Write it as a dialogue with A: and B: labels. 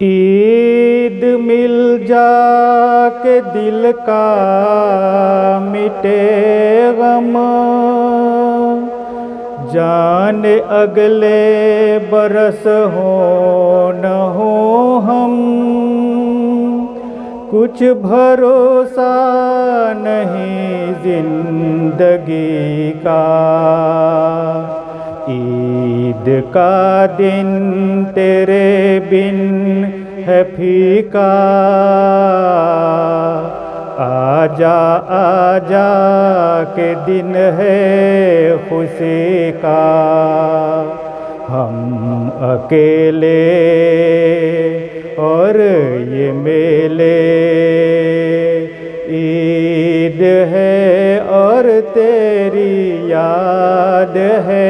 A: عید مل جا کے دل کا مٹے غم، جانے اگلے برس ہو نہ ہو ہم، کچھ بھروسہ نہیں زندگی کا۔ عید کا دن تیرے بن ہے پھیکا، آجا آجا کے دن ہے خوشی کا۔ ہم اکیلے اور یہ میلے، عید ہے اور تیری یاد ہے۔